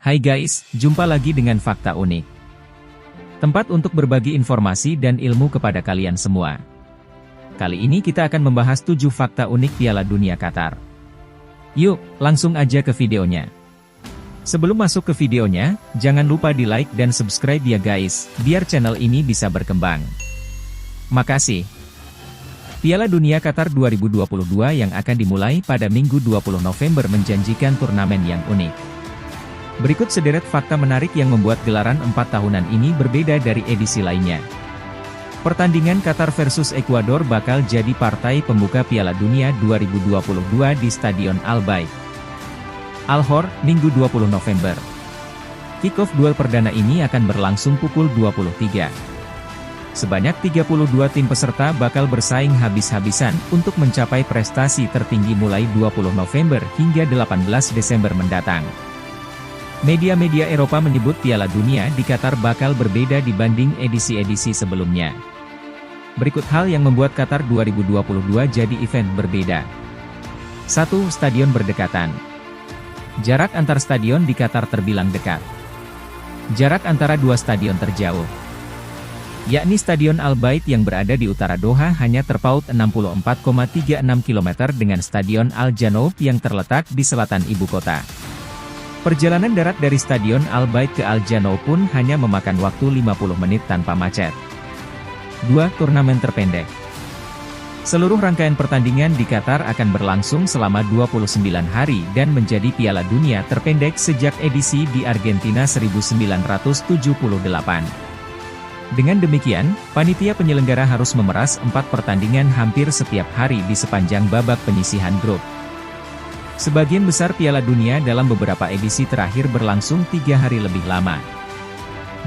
Hai guys, jumpa lagi dengan Fakta Unik. Tempat untuk berbagi informasi dan ilmu kepada kalian semua. Kali ini kita akan membahas 7 fakta unik Piala Dunia Qatar. Yuk, langsung aja ke videonya. Sebelum masuk ke videonya, jangan lupa di like dan subscribe ya guys, biar channel ini bisa berkembang. Makasih. Piala Dunia Qatar 2022 yang akan dimulai pada Minggu 20 November menjanjikan turnamen yang unik. Berikut sederet fakta menarik yang membuat gelaran 4 tahunan ini berbeda dari edisi lainnya. Pertandingan Qatar versus Ekuador bakal jadi partai pembuka Piala Dunia 2022 di Stadion Al Bayt Al Khor, Minggu 20 November. Kick-off duel perdana ini akan berlangsung pukul 23. Sebanyak 32 tim peserta bakal bersaing habis-habisan untuk mencapai prestasi tertinggi mulai 20 November hingga 18 Desember mendatang. Media-media Eropa menyebut Piala Dunia di Qatar bakal berbeda dibanding edisi-edisi sebelumnya. Berikut hal yang membuat Qatar 2022 jadi event berbeda. 1. Stadion berdekatan. Jarak antar stadion di Qatar terbilang dekat. Jarak antara dua stadion terjauh, yakni Stadion Al Bayt yang berada di utara Doha hanya terpaut 64,36 km dengan Stadion Al Janoub yang terletak di selatan ibu kota. Perjalanan darat dari Stadion Al Bayt ke Al Janoub pun hanya memakan waktu 50 menit tanpa macet. 2. Turnamen terpendek. Seluruh rangkaian pertandingan di Qatar akan berlangsung selama 29 hari dan menjadi Piala Dunia terpendek sejak edisi di Argentina 1978. Dengan demikian, panitia penyelenggara harus memeras 4 pertandingan hampir setiap hari di sepanjang babak penyisihan grup. Sebagian besar Piala Dunia dalam beberapa edisi terakhir berlangsung 3 hari lebih lama.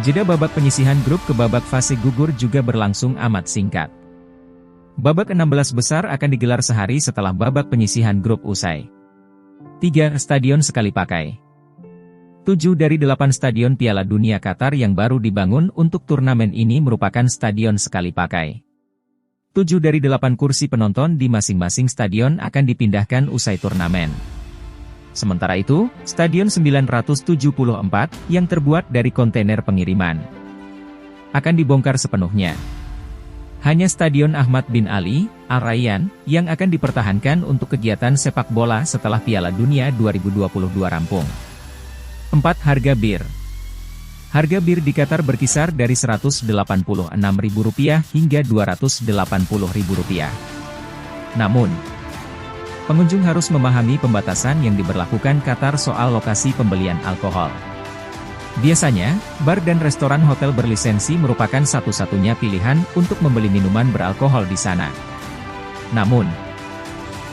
Jeda babak penyisihan grup ke babak fase gugur juga berlangsung amat singkat. Babak 16 besar akan digelar sehari setelah babak penyisihan grup usai. 3. Stadion sekali pakai. 7 dari 8 stadion Piala Dunia Qatar yang baru dibangun untuk turnamen ini merupakan stadion sekali pakai. 7 dari 8 kursi penonton di masing-masing stadion akan dipindahkan usai turnamen. Sementara itu, Stadion 974, yang terbuat dari kontainer pengiriman, akan dibongkar sepenuhnya. Hanya Stadion Ahmad bin Ali, Al Rayyan, yang akan dipertahankan untuk kegiatan sepak bola setelah Piala Dunia 2022 rampung. 4. Harga bir. Harga bir di Qatar berkisar dari Rp186.000 hingga Rp280.000. Namun, pengunjung harus memahami pembatasan yang diberlakukan Qatar soal lokasi pembelian alkohol. Biasanya, bar dan restoran hotel berlisensi merupakan satu-satunya pilihan untuk membeli minuman beralkohol di sana. Namun,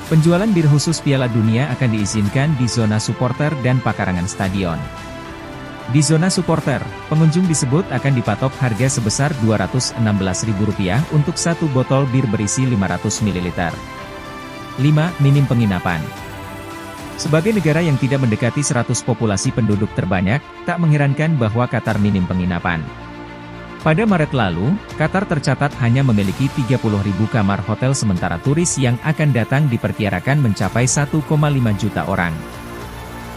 penjualan bir khusus Piala Dunia akan diizinkan di zona supporter dan pekarangan stadion. Di zona supporter, pengunjung disebut akan dipatok harga sebesar Rp216.000 untuk satu botol bir berisi 500 ml. 5. Minim penginapan. Sebagai negara yang tidak mendekati 100 populasi penduduk terbanyak, tak mengherankan bahwa Qatar minim penginapan. Pada Maret lalu, Qatar tercatat hanya memiliki 30.000 kamar hotel sementara turis yang akan datang diperkirakan mencapai 1,5 juta orang.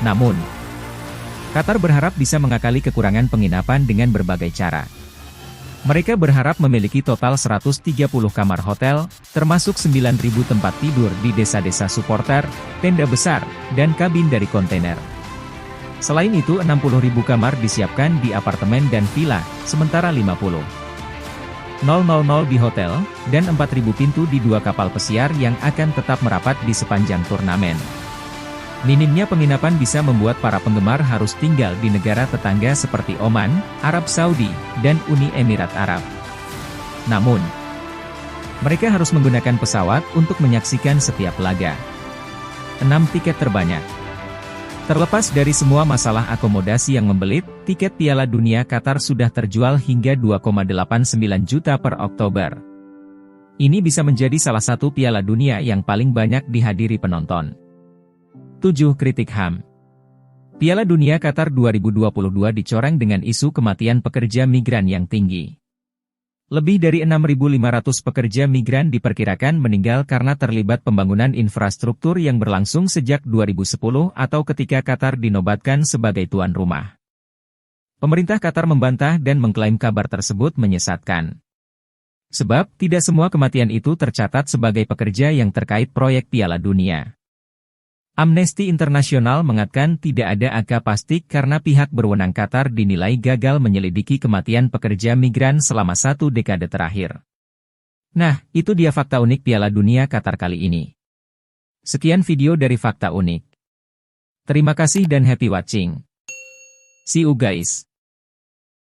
Namun, Qatar berharap bisa mengakali kekurangan penginapan dengan berbagai cara. Mereka berharap memiliki total 130 kamar hotel, termasuk 9.000 tempat tidur di desa-desa supporter, tenda besar, dan kabin dari kontainer. Selain itu 60.000 kamar disiapkan di apartemen dan villa, sementara 50.000 di hotel, dan 4.000 pintu di 2 kapal pesiar yang akan tetap merapat di sepanjang turnamen. Minimnya penginapan bisa membuat para penggemar harus tinggal di negara tetangga seperti Oman, Arab Saudi, dan Uni Emirat Arab. Namun, mereka harus menggunakan pesawat untuk menyaksikan setiap laga. 6. Tiket terbanyak. Terlepas dari semua masalah akomodasi yang membelit, tiket Piala Dunia Qatar sudah terjual hingga 2,89 juta per Oktober. Ini bisa menjadi salah satu Piala Dunia yang paling banyak dihadiri penonton. 7. Kritik HAM. Piala Dunia Qatar 2022 dicoreng dengan isu kematian pekerja migran yang tinggi. Lebih dari 6.500 pekerja migran diperkirakan meninggal karena terlibat pembangunan infrastruktur yang berlangsung sejak 2010 atau ketika Qatar dinobatkan sebagai tuan rumah. Pemerintah Qatar membantah dan mengklaim kabar tersebut menyesatkan. Sebab, tidak semua kematian itu tercatat sebagai pekerja yang terkait proyek Piala Dunia. Amnesty International mengatakan tidak ada angka pasti karena pihak berwenang Qatar dinilai gagal menyelidiki kematian pekerja migran selama 1 dekade terakhir. Nah, itu dia fakta unik Piala Dunia Qatar kali ini. Sekian video dari Fakta Unik. Terima kasih dan happy watching. See you guys.